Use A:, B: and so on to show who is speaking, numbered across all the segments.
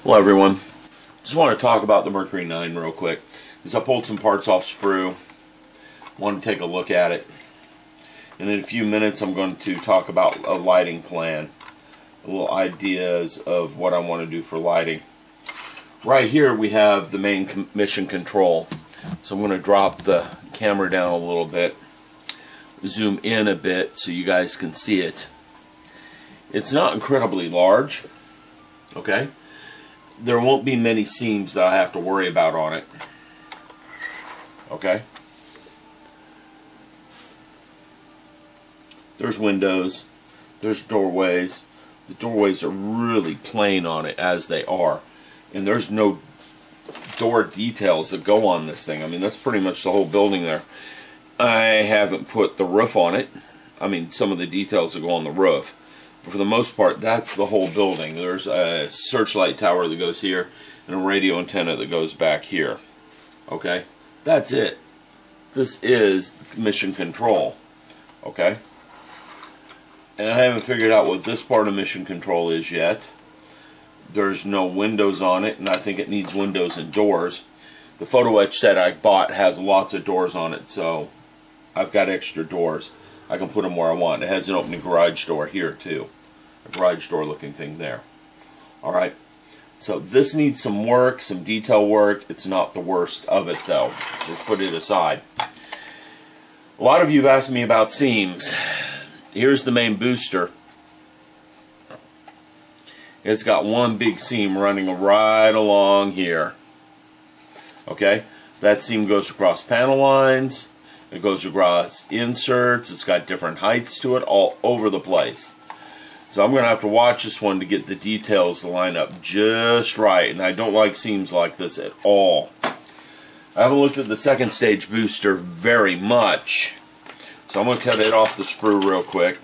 A: Hello everyone. Just want to talk about the Mercury 9 real quick. Because I pulled some parts off sprue. Want to take a look at it. And in a few minutes I'm going to talk about a lighting plan. Little ideas of what I want to do for lighting. Right here we have the main mission control. So I'm going to drop the camera down a little bit. Zoom in a bit so you guys can see it. It's not incredibly large. Okay? There won't be many seams that I have to worry about on it. Okay? There's windows. There's doorways. The doorways are really plain on it as they are. And there's no door details that go on this thing. I mean, that's pretty much the whole building there. I haven't put the roof on it. I mean, some of the details that go on the roof. But for the most part, that's the whole building. There's a searchlight tower that goes here and a radio antenna that goes back here. Okay? That's it. This is mission control. Okay? And I haven't figured out what this part of mission control is yet. There's no windows on it, and I think it needs windows and doors. The photo etch set I bought has lots of doors on it, so I've got extra doors. I can put them where I want. It has an opening garage door here too. A garage door looking thing there. Alright. So this needs some work, some detail work. It's not the worst of it though. Just put it aside. A lot of you have asked me about seams. Here's the main booster. It's got one big seam running right along here. Okay? That seam goes across panel lines. It goes across inserts. It's got different heights to it all over the place. So I'm going to have to watch this one to get the details to line up just right. And I don't like seams like this at all. I haven't looked at the second stage booster very much. So I'm going to cut it off the sprue real quick.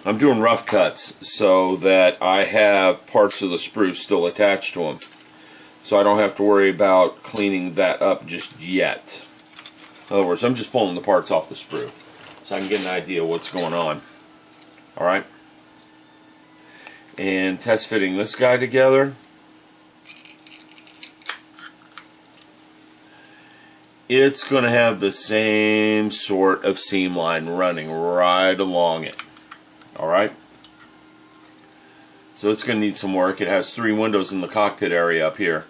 A: I'm doing rough cuts so that I have parts of the sprue still attached to them. So I don't have to worry about cleaning that up just yet. In other words, I'm just pulling the parts off the sprue so I can get an idea of what's going on. Alright? And test fitting this guy together. It's going to have the same sort of seam line running right along it. Alright? So it's going to need some work. It has 3 windows in the cockpit area up here.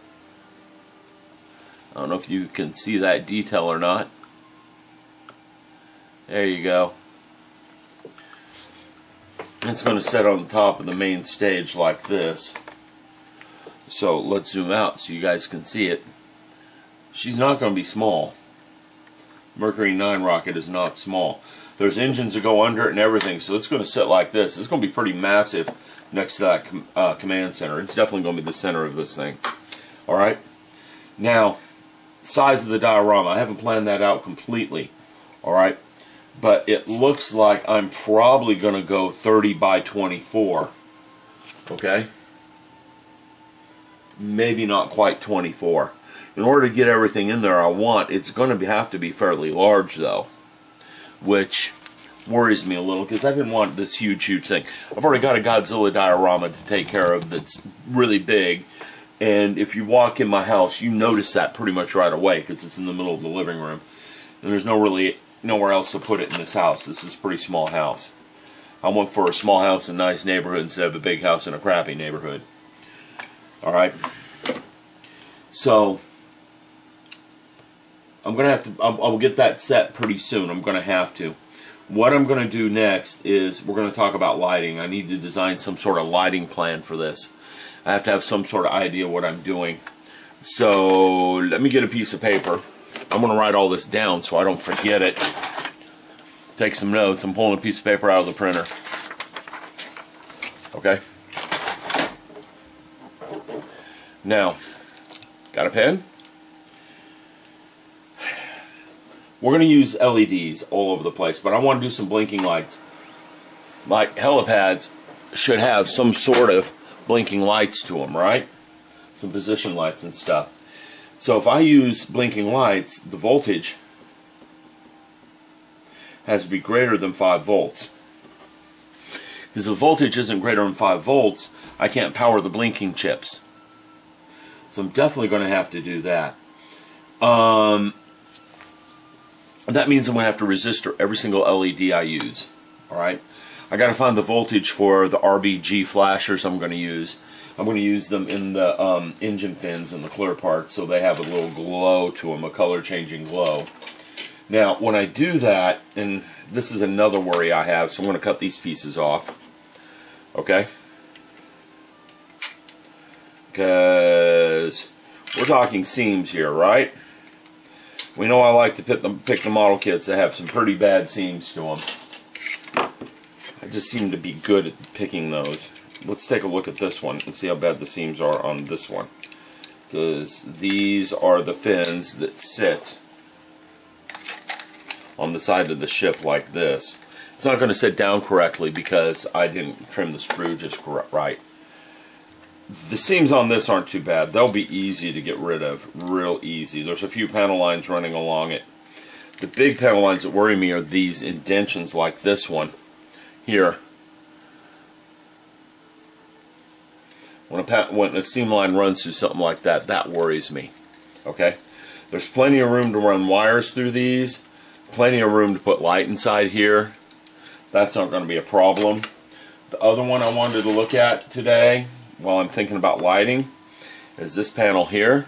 A: I don't know if you can see that detail or not. There you go. It's going to set on the top of the main stage like this. So let's zoom out so you guys can see it. She's not going to be small. Mercury 9 rocket is not small. There's engines that go under it and everything, so it's going to sit like this. It's going to be pretty massive next to that command center. It's definitely going to be the center of this thing. Alright? Now, size of the diorama. I haven't planned that out completely. Alright? But it looks like I'm probably going to go 30 by 24. Okay? Maybe not quite 24. In order to get everything in there I want, it's going to have to be fairly large though. Which worries me a little because I didn't want this huge thing. I've already got a Godzilla diorama to take care of that's really big. And if you walk in my house, you notice that pretty much right away because it's in the middle of the living room. And there's nowhere else to put it in this house. This is a pretty small house. I went for a small house in a nice neighborhood instead of a big house in a crappy neighborhood. Alright? So, I'm going to have to, I'll get that set pretty soon. I'm going to have to. What I'm going to do next is we're going to talk about lighting. I need to design some sort of lighting plan for this. I have to have some sort of idea what I'm doing. So, let me get a piece of paper. I'm going to write all this down so I don't forget it. Take some notes. I'm pulling a piece of paper out of the printer. Okay? Now, got a pen? We're going to use LEDs all over the place, but I want to do some blinking lights. Like helipads should have some sort of blinking lights to them, right? Some position lights and stuff. So if I use blinking lights, the voltage has to be greater than 5 volts. Because if the voltage isn't greater than 5 volts, I can't power the blinking chips. So I'm definitely going to have to do that. That means I'm going to have to resistor every single LED I use. Alright? I got to find the voltage for the RBG flashers I'm going to use. I'm going to use them in the engine fins and the clear parts so they have a little glow to them, a color changing glow. Now, when I do that, and this is another worry I have, so I'm going to cut these pieces off. Okay? Because we're talking seams here, right? We know I like to pick the model kits that have some pretty bad seams to them. I just seem to be good at picking those. Let's take a look at this one and see how bad the seams are on this one. Because these are the fins that sit on the side of the ship like this. It's not going to sit down correctly because I didn't trim the sprue just right. The seams on this aren't too bad. They'll be easy to get rid of, real easy. There's a few panel lines running along it. The big panel lines that worry me are these indentions like this one here. When a seam line runs through something like that, that worries me. Okay? There's plenty of room to run wires through these. Plenty of room to put light inside here. That's not going to be a problem. The other one I wanted to look at today, while I'm thinking about lighting, is this panel here.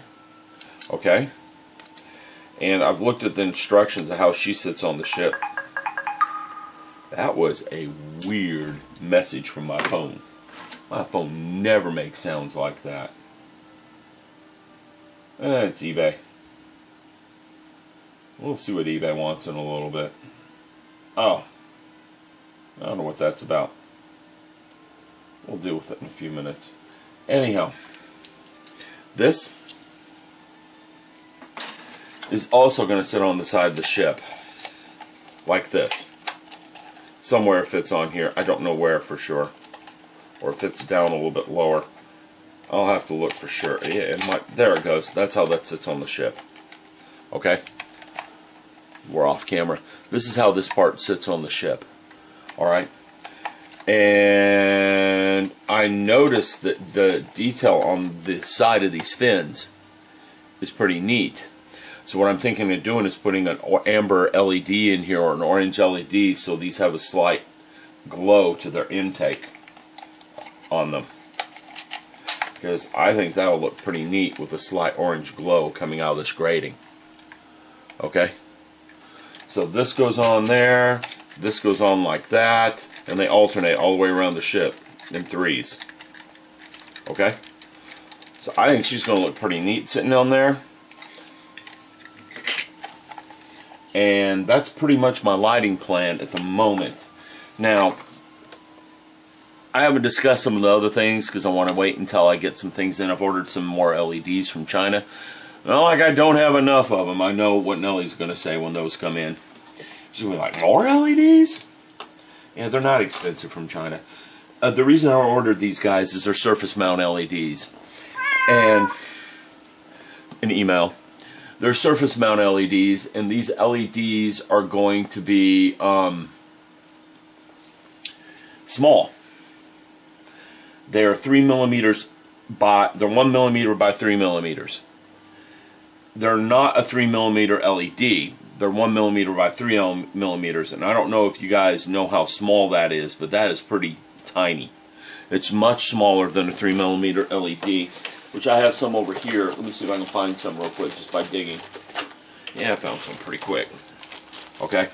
A: Okay? And I've looked at the instructions of how she sits on the ship. That was a weird message from my phone. My phone never makes sounds like that. It's eBay. We'll see what eBay wants in a little bit. Oh. I don't know what that's about. We'll deal with it in a few minutes. Anyhow. This is also going to sit on the side of the ship. Like this. Somewhere it fits on here. I don't know where for sure. Or if it's down a little bit lower. I'll have to look for sure. Yeah, it might, there it goes. That's how that sits on the ship. Okay? We're off camera. This is how this part sits on the ship. Alright? And I noticed that the detail on the side of these fins is pretty neat. So what I'm thinking of doing is putting an amber LED in here or an orange LED so these have a slight glow to their intake on them, because I think that'll look pretty neat with a slight orange glow coming out of this grating. Okay, so this goes on there, this goes on like that, and they alternate all the way around the ship in threes. Okay, so I think she's going to look pretty neat sitting on there. And that's pretty much my lighting plan at the moment. Now, I haven't discussed some of the other things because I want to wait until I get some things in. I've ordered some more LEDs from China. Not like I don't have enough of them. I know what Nellie's going to say when those come in. She's going to be like, more LEDs? Yeah, they're not expensive from China. The reason I ordered these guys is they're surface mount LEDs. And an email. They're surface mount LEDs, and these LEDs are going to be small. They are 3 millimeters by, they're 1 millimeter by 3 millimeters. They're not a 3 millimeter LED. They're 1 millimeter by 3 millimeters, and I don't know if you guys know how small that is, but that is pretty tiny. It's much smaller than a 3 millimeter LED, which I have some over here. Let me see if I can find some real quick just by digging. Yeah, I found some pretty quick. Okay.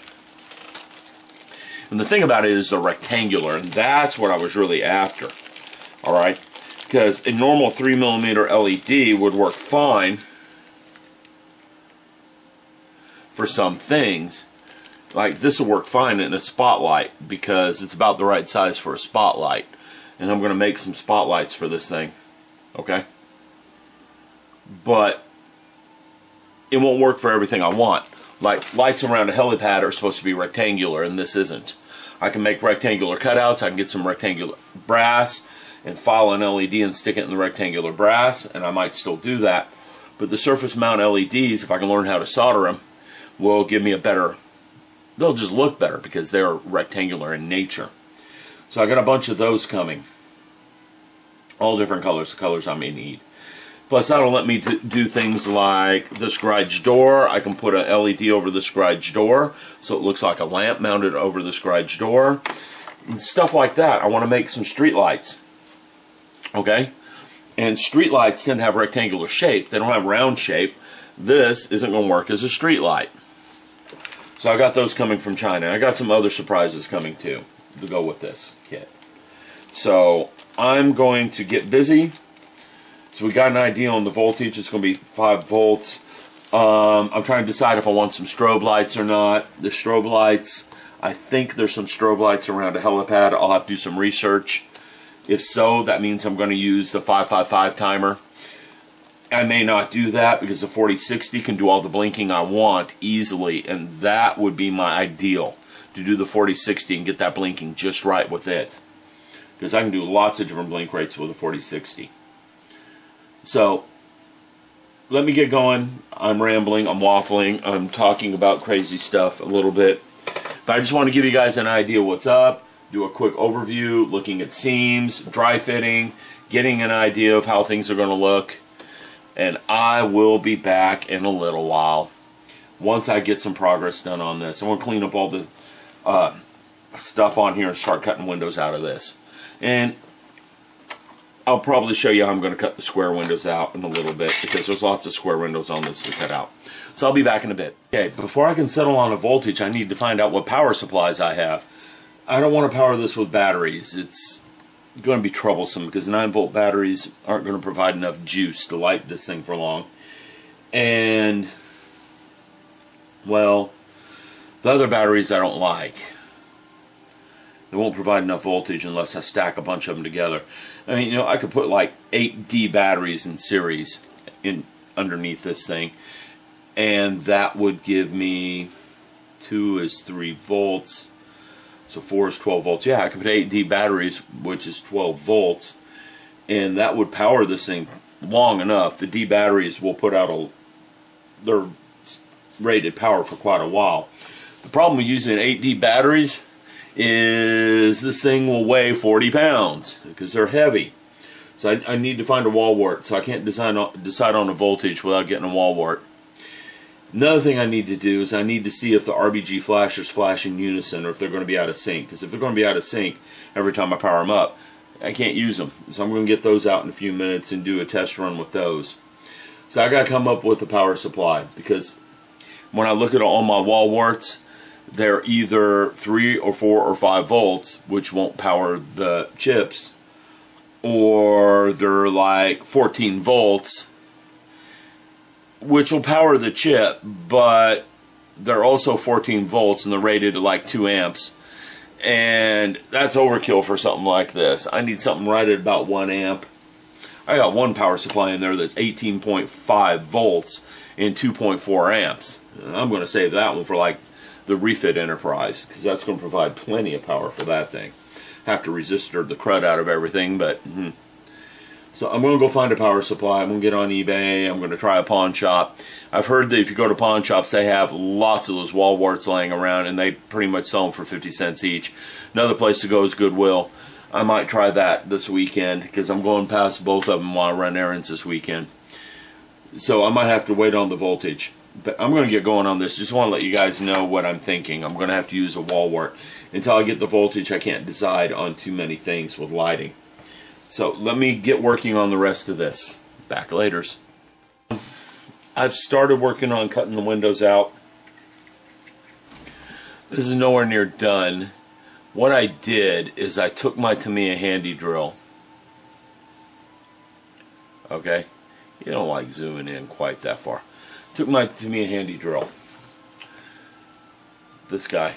A: And the thing about it is they're rectangular, and that's what I was really after. Alright? Because a normal 3 millimeter LED would work fine for some things. Like this will work fine in a spotlight because it's about the right size for a spotlight. And I'm going to make some spotlights for this thing. Okay? But it won't work for everything I want. Like lights around a helipad are supposed to be rectangular, and this isn't. I can make rectangular cutouts. I can get some rectangular brass and file an LED and stick it in the rectangular brass, and I might still do that. But the surface mount LEDs, if I can learn how to solder them, will give me a better, they'll just look better because they're rectangular in nature. So I got a bunch of those coming. All different colors, the colors I may need. Plus, that'll let me do things like this garage door. I can put an LED over this garage door, so it looks like a lamp mounted over this garage door. And stuff like that. I want to make some street lights. Okay? And street lights tend to have rectangular shape. They don't have round shape. This isn't going to work as a street light. So I got those coming from China. I got some other surprises coming too to go with this kit. So I'm going to get busy. So we got an idea on the voltage. It's going to be 5 volts. I'm trying to decide if I want some strobe lights or not. The strobe lights, I think there's some strobe lights around a helipad. I'll have to do some research. If so, that means I'm going to use the 555 timer. I may not do that because the 4060 can do all the blinking I want easily, and that would be my ideal, to do the 4060 and get that blinking just right with it. Because I can do lots of different blink rates with the 4060. So, let me get going. I'm rambling, I'm waffling, I'm talking about crazy stuff a little bit. But I just want to give you guys an idea what's up, do a quick overview, looking at seams, dry fitting, getting an idea of how things are going to look. And I will be back in a little while once I get some progress done on this. I want to clean up all the stuff on here and start cutting windows out of this. And I'll probably show you how I'm going to cut the square windows out in a little bit, because there's lots of square windows on this to cut out. So I'll be back in a bit. Okay, before I can settle on a voltage, I need to find out what power supplies I have. I don't want to power this with batteries. It's going to be troublesome because 9-volt batteries aren't going to provide enough juice to light this thing for long. And, well, the other batteries I don't like. They won't provide enough voltage unless I stack a bunch of them together. I mean, you know, I could put like 8D batteries in series underneath this thing, and that would give me 2 is 3 volts, so 4 is 12 volts. Yeah, I could put 8D batteries, which is 12 volts, and that would power this thing long enough. The D batteries will put out their rated power for quite a while. The problem with using 8D batteries is this thing will weigh 40 pounds because they're heavy. So I need to find a wall wart, so I can't decide on a voltage without getting a wall wart. Another thing I need to do is I need to see if the RBG flashers flash in unison or if they're going to be out of sync. Because if they're going to be out of sync every time I power them up, I can't use them. So I'm going to get those out in a few minutes and do a test run with those. So I got to come up with a power supply, because when I look at all my wall warts, they're either 3 or 4 or 5 volts, which won't power the chips, or they're like 14 volts, which will power the chip, but they're also 14 volts and they're rated at like 2 amps. And that's overkill for something like this. I need something right at about 1 amp. I got one power supply in there that's 18.5 volts and 2.4 amps. I'm going to save that one for like the refit Enterprise, because that's going to provide plenty of power for that thing. Have to resistor the crud out of everything, but so I'm going to go find a power supply. I'm going to get on eBay. I'm going to try a pawn shop. I've heard that if you go to pawn shops, they have lots of those wall warts laying around, and they pretty much sell them for 50 cents each. Another place to go is Goodwill. I might try that this weekend, because I'm going past both of them while I run errands this weekend. So I might have to wait on the voltage. But I'm going to get going on this. Just want to let you guys know what I'm thinking. I'm going to have to use a wall wart. Until I get the voltage, I can't decide on too many things with lighting. So let me get working on the rest of this. Back laters. I've started working on cutting the windows out. This is nowhere near done. What I did is I took my Tamiya handy drill. Okay? You don't like zooming in quite that far. Took my Tamiya handy drill. This guy.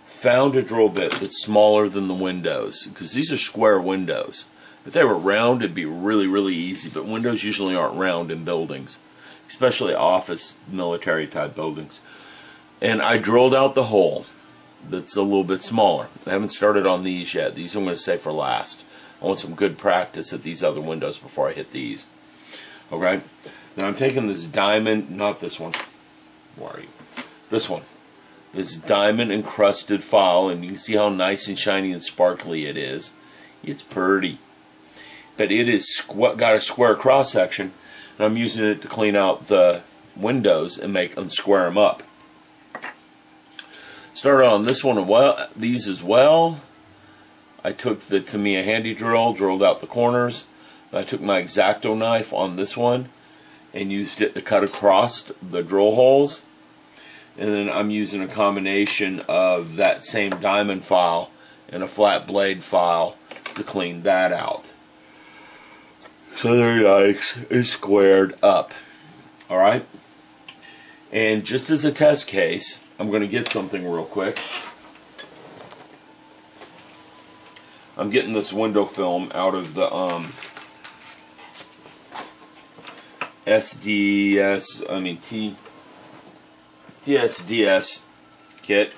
A: Found a drill bit that's smaller than the windows, because these are square windows. If they were round, it'd be really, really easy, but windows usually aren't round in buildings, especially office, military type buildings. And I drilled out the hole that's a little bit smaller. I haven't started on these yet. These I'm going to save for last. I want some good practice at these other windows before I hit these. Okay? Now I'm taking this diamond, not this one. Where are you? This one. This diamond encrusted file, and you can see how nice and shiny and sparkly it is. It's pretty. but it is got a square cross section, and I'm using it to clean out the windows and square them up. Started on this one these as well. I took the Tamiya handy drill, drilled out the corners. I took my X-Acto knife on this one and used it to cut across the drill holes. And then I'm using a combination of that same diamond file and a flat blade file to clean that out. So there you go, it's squared up. Alright? And just as a test case, I'm going to get something real quick. I'm getting this window film out of the TSDS kit.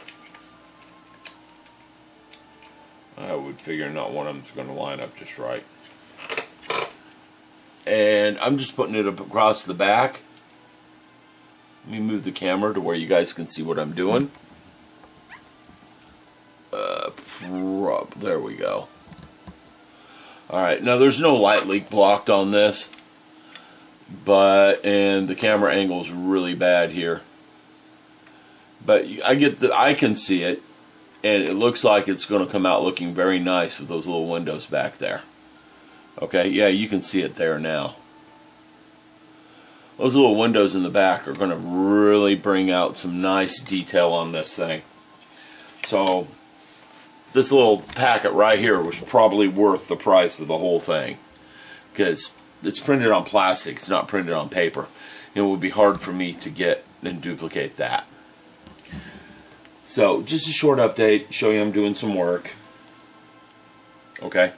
A: I would figure not one of them's going to line up just right. And I'm just putting it up across the back. Let me move the camera to where you guys can see what I'm doing. There we go. Alright, now there's no light leak blocked on this, and the camera angle is really bad here. But I can see it, and it looks like it's going to come out looking very nice with those little windows back there. Okay, yeah, you can see it there now. Those little windows in the back are going to really bring out some nice detail on this thing. So this little packet right here was probably worth the price of the whole thing, because it's printed on plastic, it's not printed on paper. It would be hard for me to get and duplicate that. So just a short update, show you I'm doing some work. Okay,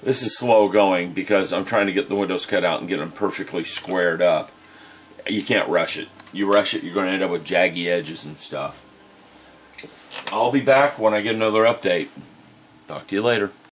A: this is slow going because I'm trying to get the windows cut out and get them perfectly squared up. You can't rush it. You rush it, you're going to end up with jaggy edges and stuff. I'll be back when I get another update. Talk to you later.